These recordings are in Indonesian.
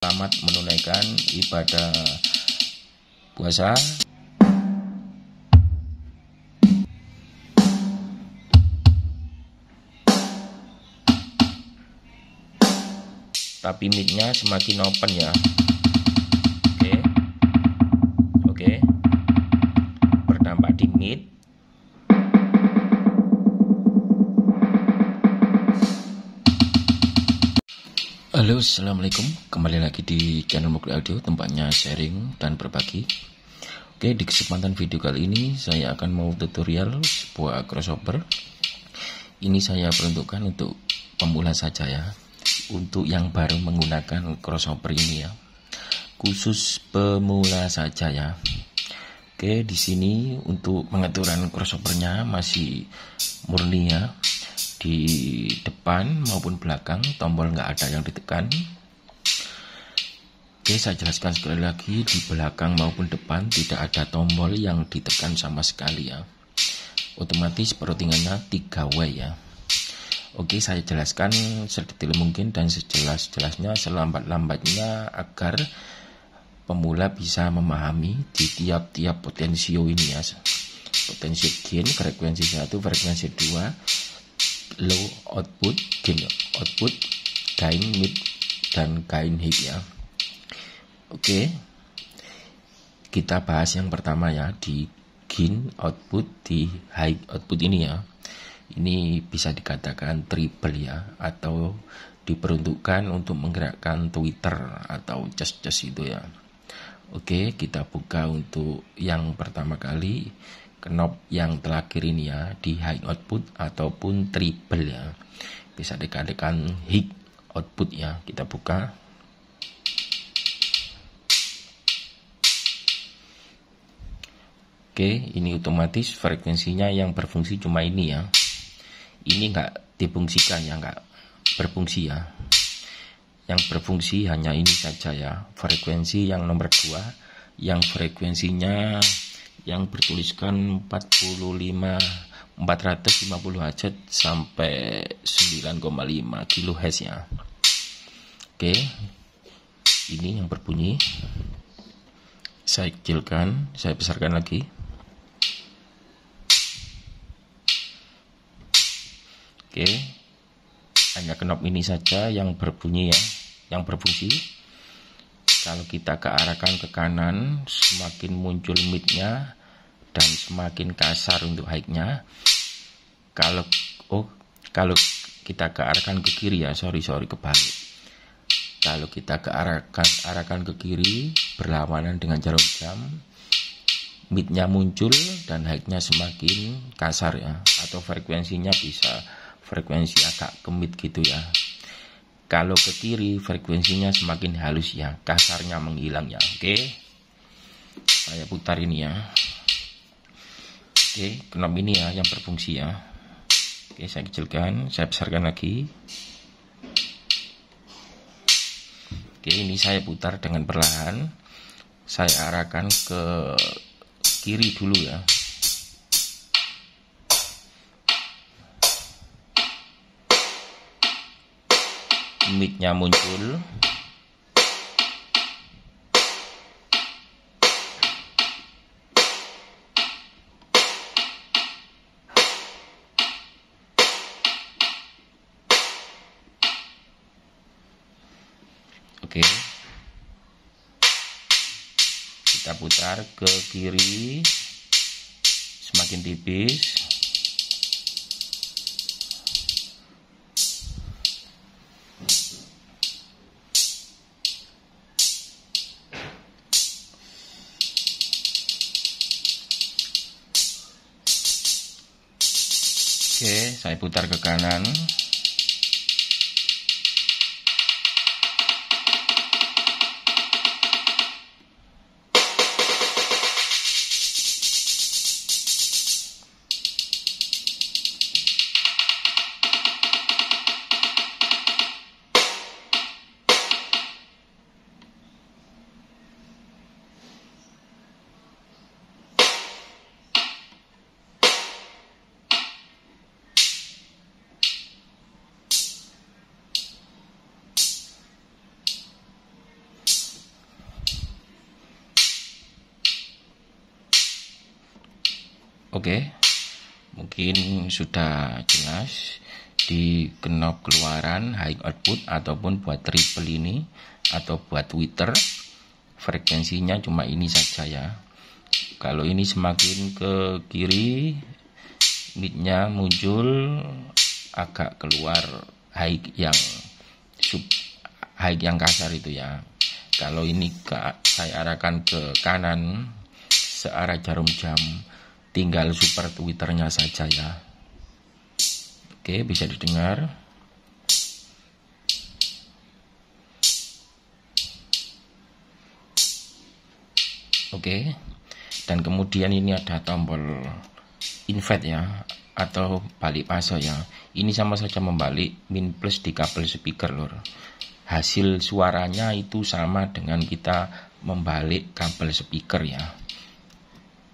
Selamat menunaikan ibadah puasa. Tapi mic-nya semakin open ya. Oke. Berdampak di mic. Halo, assalamualaikum. Kembali lagi di channel Mukli Audio, tempatnya sharing dan berbagi. Oke, di kesempatan video kali ini saya akan mau tutorial sebuah crossover. Ini saya peruntukkan untuk pemula saja ya. Untuk yang baru menggunakan crossover ini ya, khusus pemula saja ya. Oke, di sini untuk pengaturan crossovernya masih murni ya. Di depan maupun belakang tombol nggak ada yang ditekan. Oke, saya jelaskan sekali lagi, di belakang maupun depan tidak ada tombol yang ditekan sama sekali ya. Otomatis peroutingannya 3W ya. Oke, saya jelaskan sedetail mungkin dan sejelas-jelasnya, selambat-lambatnya agar pemula bisa memahami di tiap-tiap potensio ini ya. Potensio gain, frekuensi 1, frekuensi 2, low output, gain output, gain mid, dan gain high ya. Oke, kita bahas yang pertama ya, di gain output, di high output ini ya. Ini bisa dikatakan triple ya, atau diperuntukkan untuk menggerakkan Twitter atau just itu ya. Oke, kita buka untuk yang pertama kali, knob yang terakhir ini ya, di high output ataupun triple ya, bisa dikatakan high output ya. Kita buka. Oke, ini otomatis frekuensinya yang berfungsi cuma ini ya. Ini enggak difungsikan ya, enggak berfungsi ya. Yang berfungsi hanya ini saja ya, frekuensi yang nomor 2, yang frekuensinya yang bertuliskan 450 Hz sampai 9,5 kHz ya. Oke, ini yang berbunyi. Saya kecilkan, saya besarkan lagi. Oke, hanya knob ini saja yang berbunyi ya, yang berfungsi. Kalau kita kearahkan ke kanan, semakin muncul mid-nya dan semakin kasar untuk high-nya. Kalau kita kearahkan ke kiri ya, sorry kebalik. Kalau kita arahkan ke kiri berlawanan dengan jarum jam, mid-nya muncul dan high-nya semakin kasar ya, atau frekuensinya bisa frekuensi agak kemit gitu ya. Kalau ke kiri frekuensinya semakin halus ya, kasarnya menghilang ya. Oke, saya putar ini ya. Oke, knob ini ya yang berfungsi ya. Oke, saya kecilkan, saya besarkan lagi. Oke, ini saya putar dengan perlahan. Saya arahkan ke kiri dulu ya. Mid-nya muncul. Oke, kita putar ke kiri, semakin tipis. Oke, saya putar ke kanan. Oke, mungkin sudah jelas. Di knob keluaran high output ataupun buat triple ini atau buat tweeter, frekuensinya cuma ini saja ya. Kalau ini semakin ke kiri, midnya muncul agak keluar high yang kasar itu ya. Kalau ini saya arahkan ke kanan searah jarum jam, tinggal super tweeternya saja ya. Oke, bisa didengar. Oke, dan kemudian ini ada tombol invert ya, atau balik fase ya. Ini sama saja membalik min plus di kabel speaker lor. Hasil suaranya itu sama dengan kita membalik kabel speaker ya.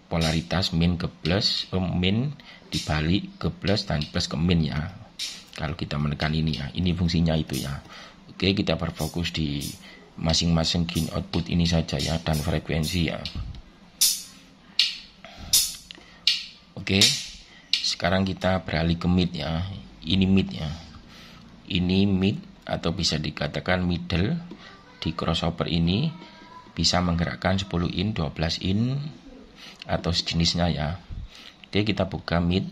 Polaritas min ke plus, min dibalik ke plus dan plus ke min ya. Kalau kita menekan ini ya, ini fungsinya itu ya. Oke, kita berfokus di masing-masing gain output ini saja ya, dan frekuensi ya. Oke, sekarang kita beralih ke mid ya. Ini mid ya. Ini mid atau bisa dikatakan middle. Di crossover ini bisa menggerakkan 10 in, 12 in atau sejenisnya ya. Oke, kita buka mid.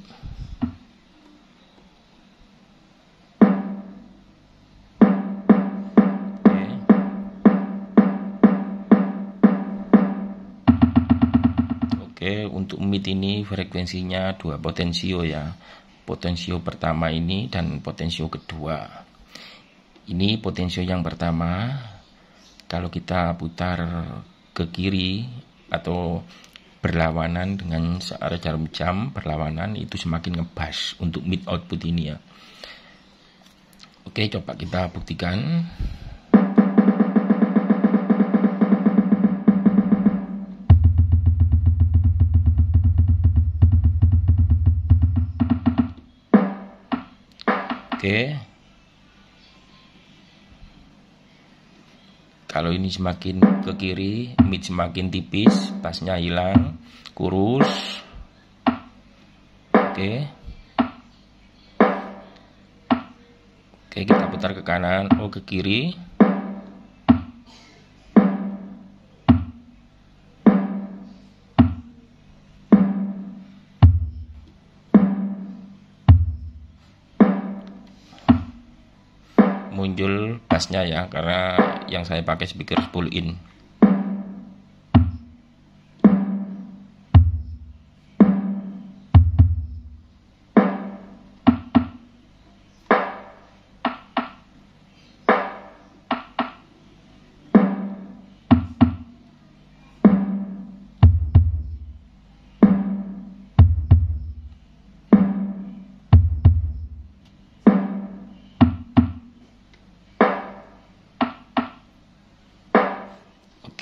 Oke, untuk mid ini frekuensinya 2 potensio ya. Potensio pertama ini dan potensio kedua. Ini potensio yang pertama. Kalau kita putar ke kiri atau berlawanan dengan searah jarum jam, berlawanan itu semakin ngebas untuk mid output ini ya. Oke, coba kita buktikan. Oke, kalau ini semakin ke kiri, mid semakin tipis, bassnya hilang, kurus. Oke, kita putar ke kanan, ke kiri. Muncul bassnya ya, karena yang saya pakai speaker 10 in.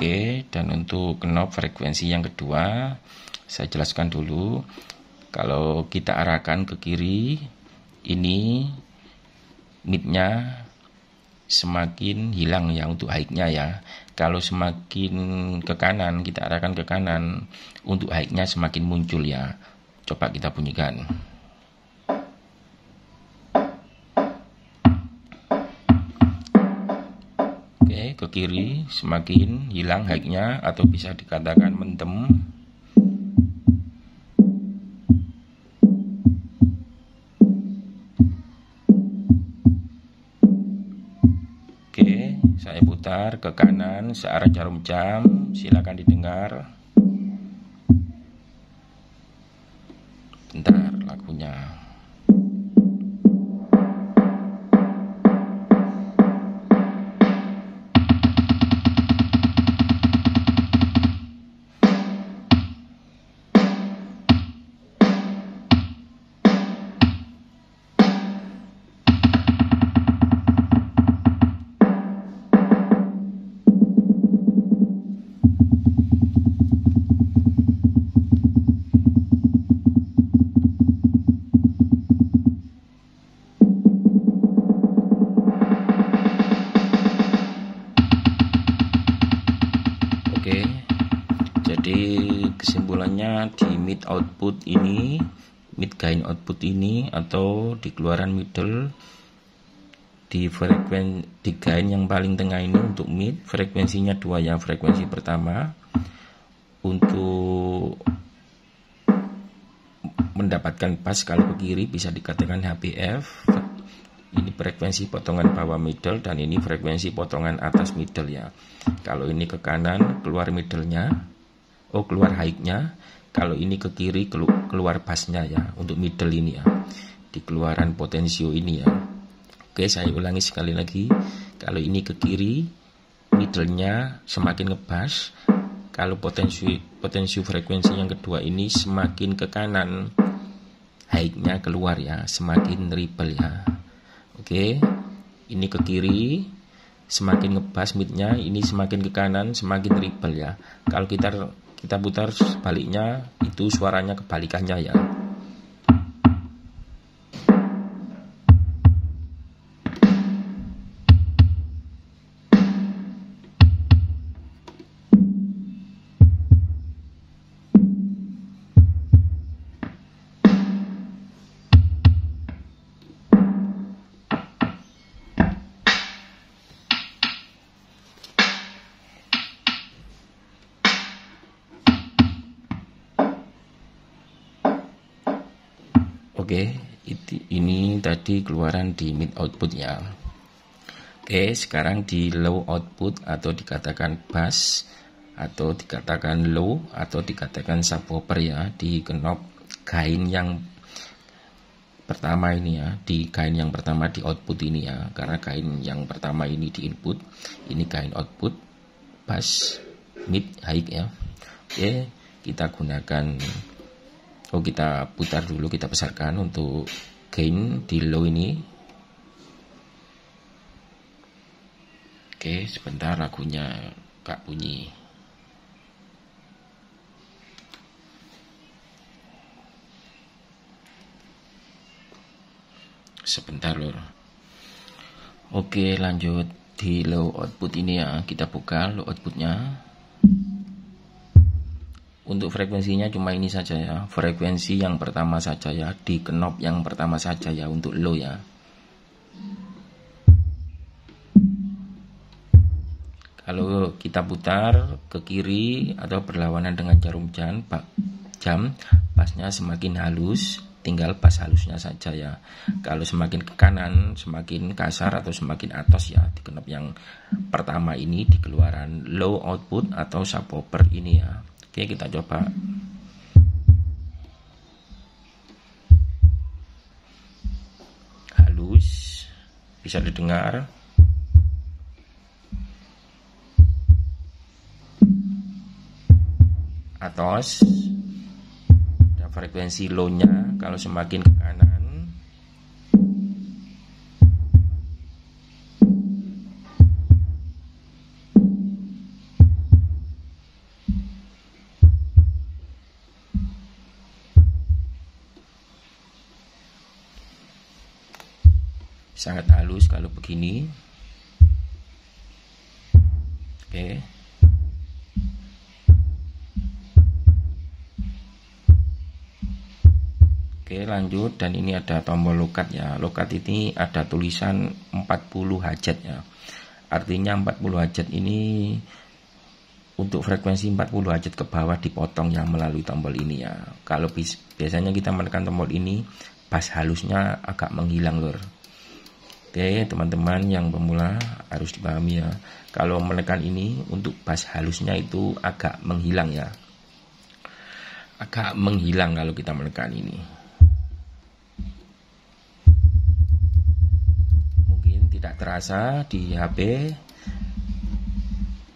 Oke, dan untuk knob frekuensi yang kedua, saya jelaskan dulu. Kalau kita arahkan ke kiri, ini midnya semakin hilang ya untuk high-nya ya. Kalau semakin ke kanan, kita arahkan ke kanan, untuk high-nya semakin muncul ya. Coba kita bunyikan. Ke kiri semakin hilang high-nya atau bisa dikatakan mendem. Oke, saya putar ke kanan searah jarum jam, silakan didengar. Bentar lagunya. kesimpulannya di mid output ini, mid gain output ini, atau di keluaran middle di gain yang paling tengah ini untuk mid, frekuensinya 2 ya. Frekuensi pertama untuk mendapatkan bass kalau ke kiri bisa dikatakan HBF. Ini frekuensi potongan bawah middle, dan ini frekuensi potongan atas middle ya. Kalau ini ke kanan keluar middle-nya, keluar high-nya. Kalau ini ke kiri keluar bass-nya ya, untuk middle ini ya, di keluaran potensio ini ya. Oke, saya ulangi sekali lagi. Kalau ini ke kiri, middle-nya semakin ngebass. Kalau potensi frekuensi yang kedua ini semakin ke kanan, high-nya keluar ya, semakin ripple ya. Oke, ini ke kiri semakin ngebass midnya, ini semakin ke kanan semakin ripple ya. Kalau kita putar sebaliknya, itu suaranya kebalikannya ya. Oke, ini tadi keluaran di mid output ya. Oke, sekarang di low output, atau dikatakan bass, atau dikatakan low, atau dikatakan subwoofer ya, di knob gain yang pertama ini ya, di gain yang pertama di output ini ya, karena gain yang pertama ini di input, ini gain output, bass, mid, high ya. Oke, kita gunakan, kita putar dulu, kita besarkan untuk gain di low ini. Oke, sebentar lagunya gak bunyi. Sebentar lor. Oke, lanjut di low output ini ya, kita buka low outputnya. Untuk frekuensinya cuma ini saja ya, frekuensi yang pertama saja ya, di knob yang pertama saja ya untuk low ya. Kalau kita putar ke kiri atau berlawanan dengan jarum jam, bassnya semakin halus, tinggal bass halusnya saja ya. Kalau semakin ke kanan semakin kasar atau semakin atas ya, di knob yang pertama ini di keluaran low output atau subwoofer ini ya. Oke, kita coba. Halus, bisa didengar. Atas, dan frekuensi low-nya kalau semakin ke kanan. Sangat halus kalau begini. Oke. Oke, lanjut, dan ini ada tombol lokat ya. Lokat ini ada tulisan 40 Hz ya. Artinya 40 Hz ini untuk frekuensi 40 Hz ke bawah dipotong yang melalui tombol ini ya. Kalau biasanya kita menekan tombol ini, bass halusnya agak menghilang lor. Oke, teman-teman yang pemula harus dipahami ya. Kalau menekan ini untuk bass halusnya itu agak menghilang ya. Agak menghilang kalau kita menekan ini. Mungkin tidak terasa di HP,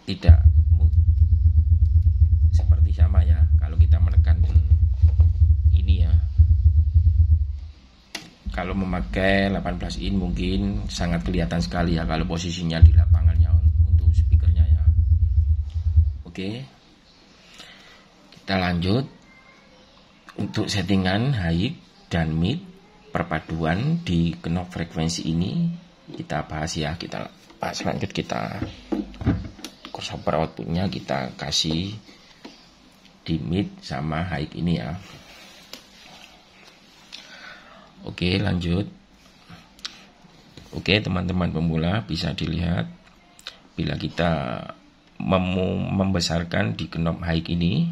tidak seperti sama ya kalau kita menekan ini ya. Kalau memakai 18 in mungkin sangat kelihatan sekali ya kalau posisinya di lapangannya untuk speakernya ya. Oke, kita lanjut untuk settingan high dan mid perpaduan di knob frekuensi ini kita bahas ya. Kita bahas lanjut, kita crossover outputnya kita kasih di mid sama high ini ya. Oke, lanjut. Oke, teman-teman pemula bisa dilihat bila kita membesarkan di knob high ini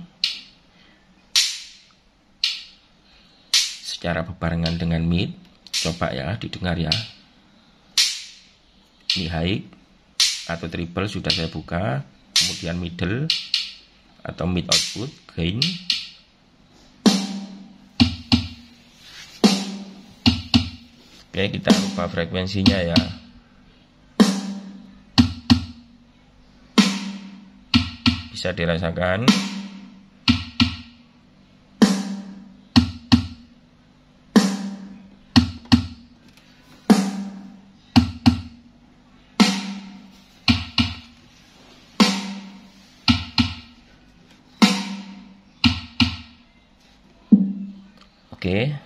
secara berbarengan dengan mid. Coba ya, didengar ya. Ini high atau treble sudah saya buka, kemudian middle atau mid output, gain. Oke, kita ubah frekuensinya ya. Bisa dirasakan. Oke,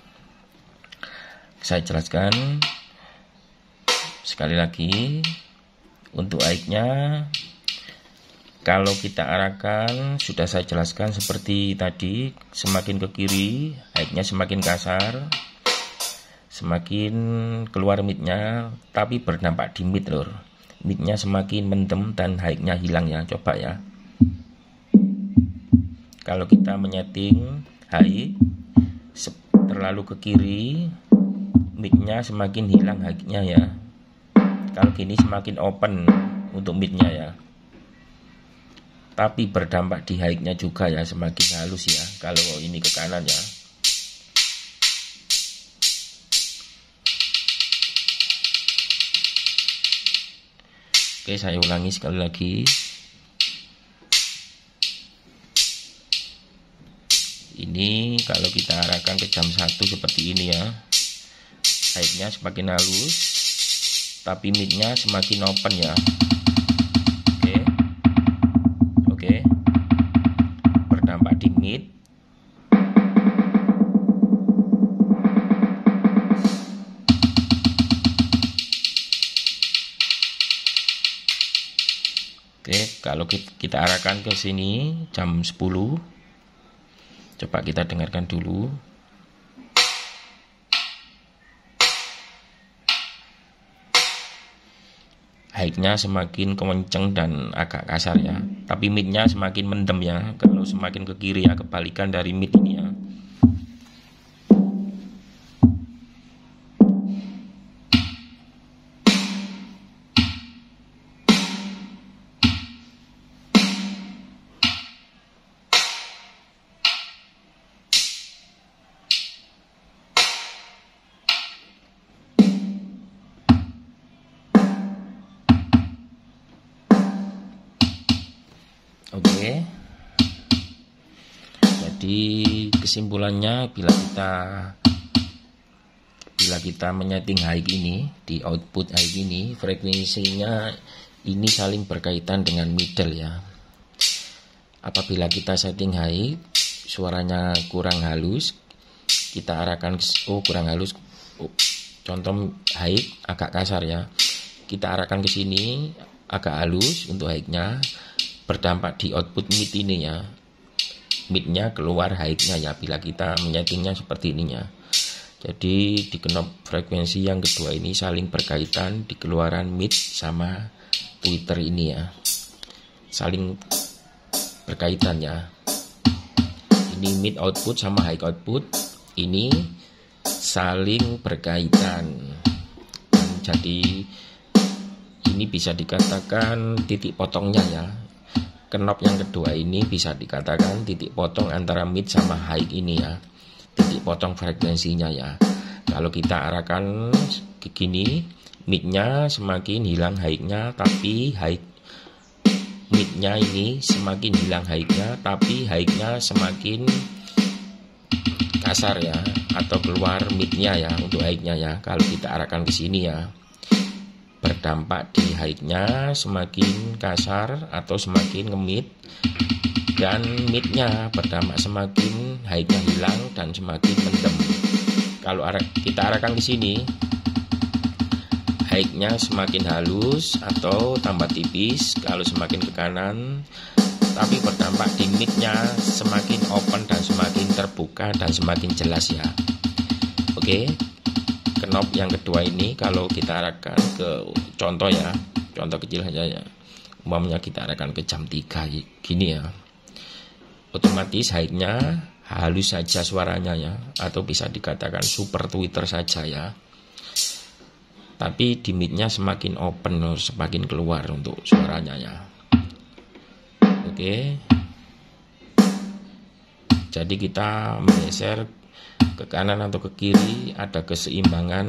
saya jelaskan sekali lagi. Untuk high-nya, kalau kita arahkan, sudah saya jelaskan seperti tadi, semakin ke kiri high-nya semakin kasar, semakin keluar mid-nya, tapi berdampak di mid lor. Mid-nya semakin mendem dan high-nya hilang ya. Coba ya, kalau kita menyeting high terlalu ke kiri, mid-nya semakin hilang high-nya ya. Kalau gini semakin open untuk mid-nya ya. Tapi berdampak di high-nya juga ya, semakin halus ya kalau ini ke kanan ya. Oke, saya ulangi sekali lagi. Ini kalau kita arahkan ke jam 1 seperti ini ya, high-nya semakin halus, tapi mid-nya semakin open ya. Oke, berdampak di mid. Oke, kalau kita arahkan ke sini jam 10. Coba kita dengarkan dulu. High-nya semakin kenceng dan agak kasar ya, tapi mid-nya semakin mendem ya. Kalau semakin ke kiri ya, kebalikan dari mid ini ya. Oke, jadi kesimpulannya bila kita menyeting high ini di output high ini, frekuensinya ini saling berkaitan dengan middle ya. Apabila kita setting high, suaranya kurang halus, kita arahkan kurang halus. Contoh high agak kasar ya, kita arahkan ke sini agak halus untuk high-nya, berdampak di output mid ini ya. Mid-nya keluar high-nya ya bila kita menyetingnya seperti ini ya. Jadi di knob frekuensi yang kedua ini saling berkaitan di keluaran mid sama tweeter ini ya. Saling berkaitan ya. Ini mid output sama high output ini saling berkaitan. Jadi ini bisa dikatakan titik potongnya ya. Knob yang kedua ini bisa dikatakan titik potong antara mid sama high ini ya. Titik potong frekuensinya ya. Kalau kita arahkan ke gini, mid-nya semakin hilang high-nya, tapi mid-nya ini semakin hilang high-nya, tapi high-nya semakin kasar ya, atau keluar mid-nya ya untuk high-nya ya. Kalau kita arahkan ke sini ya, berdampak di high-nya semakin kasar atau semakin ngemid, dan mid-nya berdampak semakin high-nya hilang dan semakin mendem. Kalau kita arahkan ke sini, high-nya semakin halus atau tambah tipis. Kalau semakin ke kanan, tapi berdampak di mid-nya semakin open dan semakin terbuka dan semakin jelas ya. Oke, knob yang kedua ini kalau kita arahkan ke contoh ya, contoh kecil saja ya, umpamanya kita arahkan ke jam 3 gini ya, otomatis high-nya halus saja suaranya ya, atau bisa dikatakan super tweeter saja ya, tapi di mid-nya semakin open, semakin keluar untuk suaranya ya. Oke, jadi kita menggeser ke kanan atau ke kiri, ada keseimbangan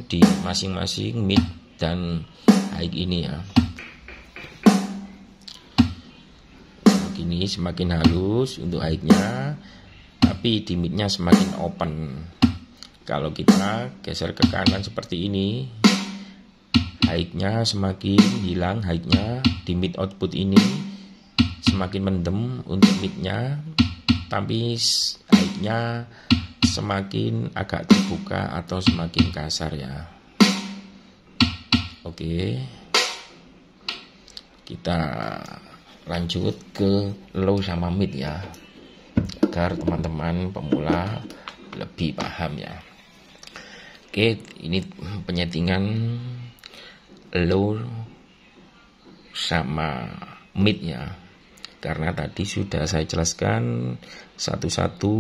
di masing-masing mid dan high ini ya. Begini semakin halus untuk high-nya, tapi di mid-nya semakin open. Kalau kita geser ke kanan seperti ini, high-nya semakin hilang, high-nya di mid output ini semakin mendem untuk mid-nya, tapi high-nya semakin agak terbuka atau semakin kasar ya. Oke, kita lanjut ke low sama mid ya, agar teman-teman pemula lebih paham ya. Oke, ini penyetingan low sama mid ya, karena tadi sudah saya jelaskan satu-satu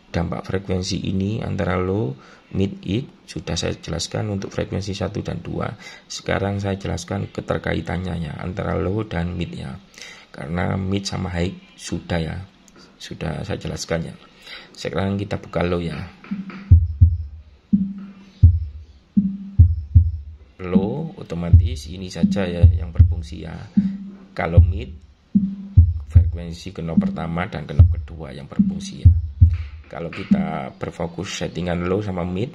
dampak frekuensi ini antara low, mid, high sudah saya jelaskan untuk frekuensi 1 dan 2. Sekarang saya jelaskan keterkaitannya ya antara low dan mid ya, karena mid sama high sudah ya, sudah saya jelaskan ya. Sekarang kita buka low ya. Low otomatis ini saja ya yang berfungsi ya. Kalau mid frekuensi knob pertama dan knob kedua yang berfungsi ya. Kalau kita berfokus settingan low sama mid,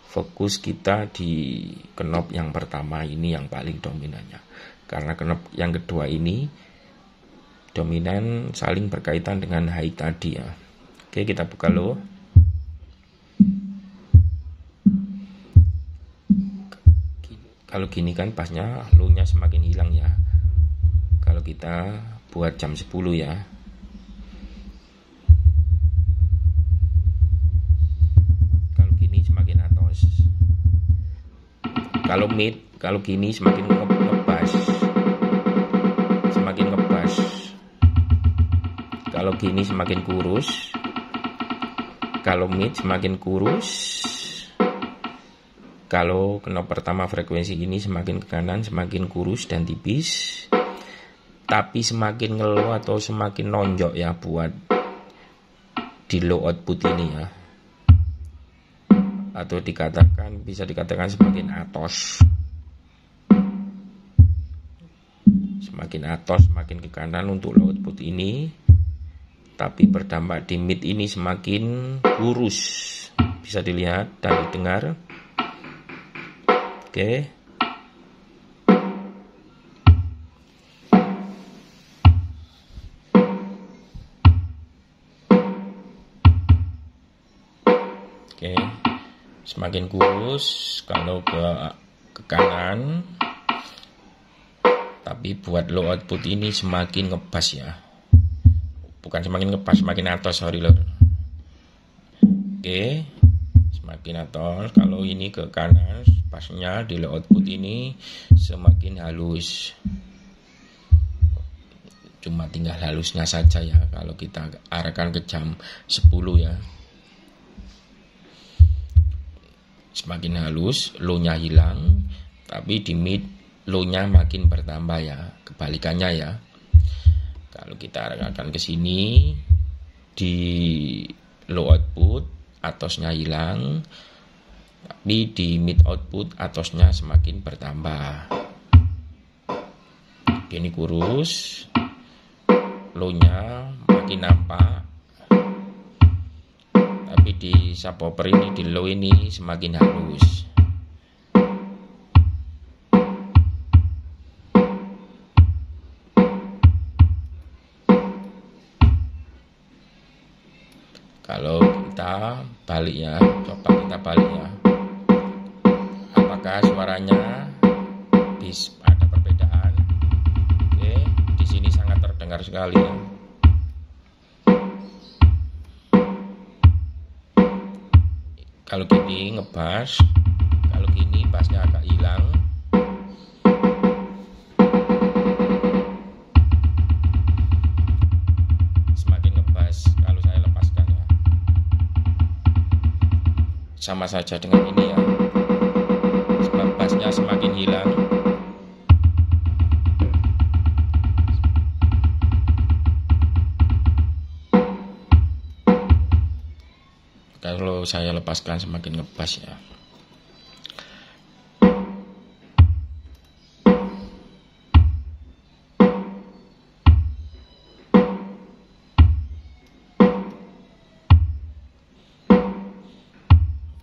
fokus kita di knob yang pertama ini yang paling dominannya, karena knob yang kedua ini dominan saling berkaitan dengan high tadi ya. Oke, kita buka low. Kalau gini kan pasnya low-nya semakin hilang ya. Kalau kita buat jam 10 ya. Kalau gini semakin atos. Kalau mid, kalau gini semakin ngebas. Semakin ngebas. Kalau gini semakin kurus. Kalau mid semakin kurus. Kalau knob pertama frekuensi ini semakin ke kanan, semakin kurus dan tipis. Tapi semakin ngelow atau semakin nonjok ya buat di low output ini ya. Atau dikatakan, bisa dikatakan semakin atos. Semakin atos, semakin ke kanan untuk low output ini. Tapi berdampak di mid ini semakin kurus. Bisa dilihat dan didengar. Oke. Oke. Semakin kurus kalau ke kanan. Tapi buat low output ini semakin ngebas ya. Bukan semakin ngebas, semakin atos, sorry lor. Oke. Semakin atos, kalau ini ke kanan, pasnya di low output ini semakin halus. Cuma tinggal halusnya saja ya, kalau kita arahkan ke jam 10 ya. Semakin halus, low-nya hilang, tapi di mid low-nya makin bertambah ya, kebalikannya ya. Kalau kita arahkan ke sini di low output atosnya hilang, tapi di mid output atosnya semakin bertambah. Ini kurus, low-nya makin nampak, tapi di subwoofer ini, di low ini semakin halus. Kalau kita balik ya, coba kita balik ya. Apakah suaranya ada perbedaan? Oke, di sini sangat terdengar. terdengar sekali ya. Kalau gini ngebass, kalau gini bassnya agak hilang. Semakin ngebass kalau saya lepaskan ya. Sama saja dengan ini ya. Sebab bassnya semakin hilang. Kalau saya lepaskan semakin ngebass ya.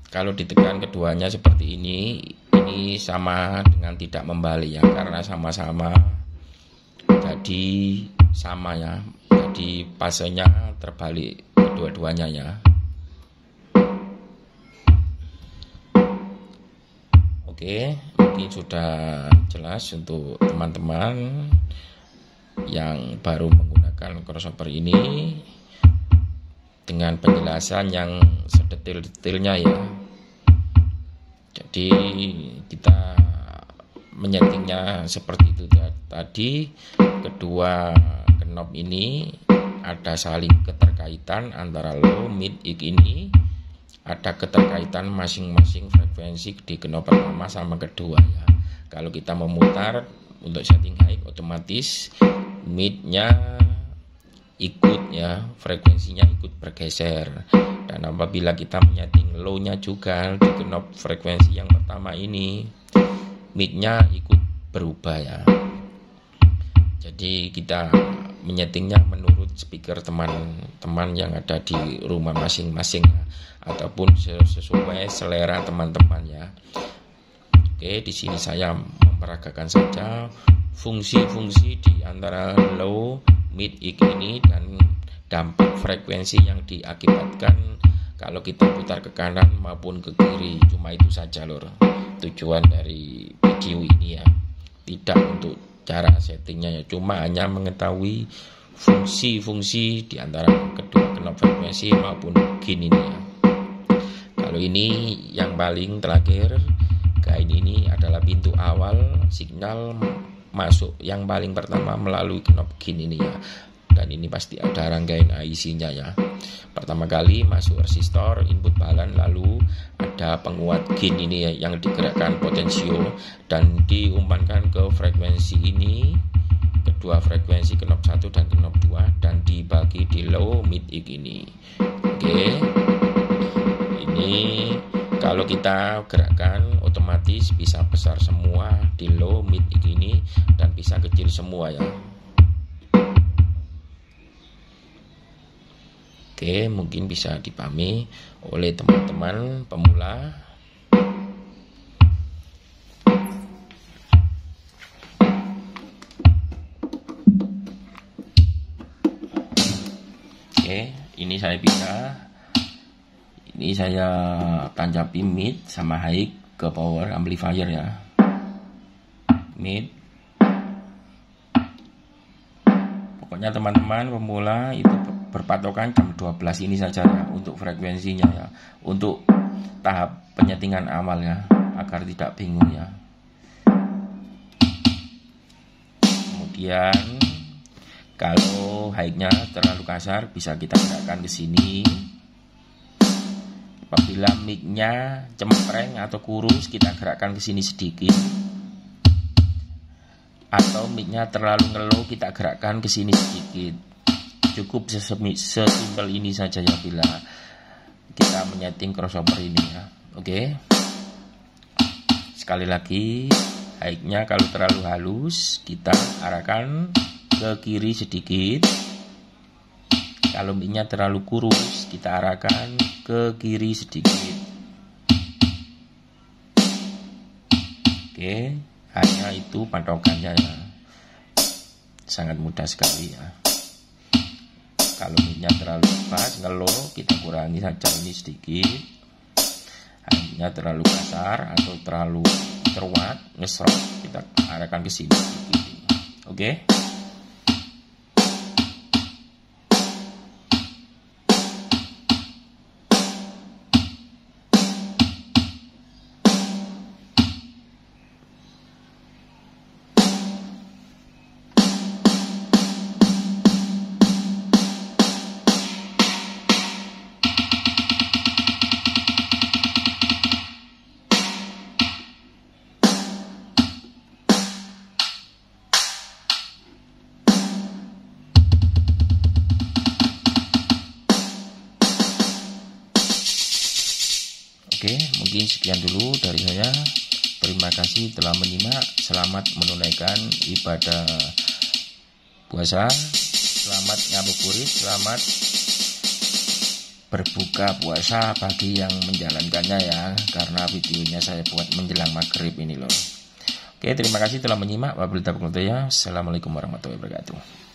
Kalau ditekan keduanya seperti ini sama dengan tidak membalik ya, karena sama-sama jadi sama ya. Jadi pasenya terbalik kedua-duanya ya. Oke, mungkin sudah jelas untuk teman-teman yang baru menggunakan crossover ini dengan penjelasan yang sedetail-detailnya ya. Jadi kita menyetingnya seperti itu tadi. Kedua knob ini ada saling keterkaitan antara low, mid, high ini. Ada keterkaitan masing-masing frekuensi di knob pertama sama kedua ya. Kalau kita memutar untuk setting high, otomatis midnya ikut ya, frekuensinya ikut bergeser. Dan apabila kita menyeting low-nya juga di knob frekuensi yang pertama ini, midnya ikut berubah ya. Jadi kita menyetingnya menurut speaker teman-teman yang ada di rumah masing-masing ya, ataupun sesuai selera teman-teman ya. Oke, di sini saya memperagakan saja fungsi-fungsi di antara low, mid, high ini dan dampak frekuensi yang diakibatkan kalau kita putar ke kanan maupun ke kiri. Cuma itu saja lor tujuan dari video ini ya, tidak untuk cara settingnya ya, cuma hanya mengetahui fungsi-fungsi di antara kedua knob frekuensi maupun gain ini ya. Kalau ini yang paling terakhir, gain ini adalah pintu awal signal masuk yang paling pertama melalui knob gain ini ya. Dan ini pasti ada rangkaian IC-nya ya. Pertama kali masuk resistor input balan, lalu ada penguat gain ini ya, yang digerakkan potensio dan diumpankan ke frekuensi ini, kedua frekuensi knob 1 dan knob 2, dan dibagi di low, mid, high ini. Oke. Ini kalau kita gerakkan otomatis bisa besar semua di low, mid, high ini dan bisa kecil semua ya. Oke, mungkin bisa dipahami oleh teman-teman pemula. Oke, ini saya pindah. Ini saya tanjapi mid sama high ke power amplifier ya. Mid. Pokoknya teman-teman pemula itu berpatokan jam 12 ini saja ya untuk frekuensinya ya, untuk tahap penyetingan awal ya, agar tidak bingung ya. Kemudian kalau high-nya terlalu kasar bisa kita gerakkan ke sini. Apabila mic-nya cempreng atau kurus kita gerakkan ke sini sedikit. Atau mic-nya terlalu ngelow kita gerakkan ke sini sedikit. Cukup sesimpel ini saja ya bila kita menyeting crossover ini ya. Oke. Sekali lagi, high-nya kalau terlalu halus kita arahkan ke kiri sedikit. Kalau mic-nya terlalu kurus kita arahkan ke kiri sedikit. Oke, hanya itu patokannya ya. Sangat mudah sekali ya. Kalau mic-nya terlalu pas, ngelow, kita kurangi saja ini sedikit. Hanya terlalu kasar atau terlalu cerwat, ngesrot, kita arahkan ke sini sedikit. Oke. sekian dulu dari saya. Terima kasih telah menyimak. Selamat menunaikan ibadah puasa. Selamat ngabuburit, selamat berbuka puasa bagi yang menjalankannya ya, karena videonya saya buat menjelang maghrib ini loh. Oke, terima kasih telah menyimak. Wabillahi taufiq wal hidayah. Assalamualaikum warahmatullahi wabarakatuh.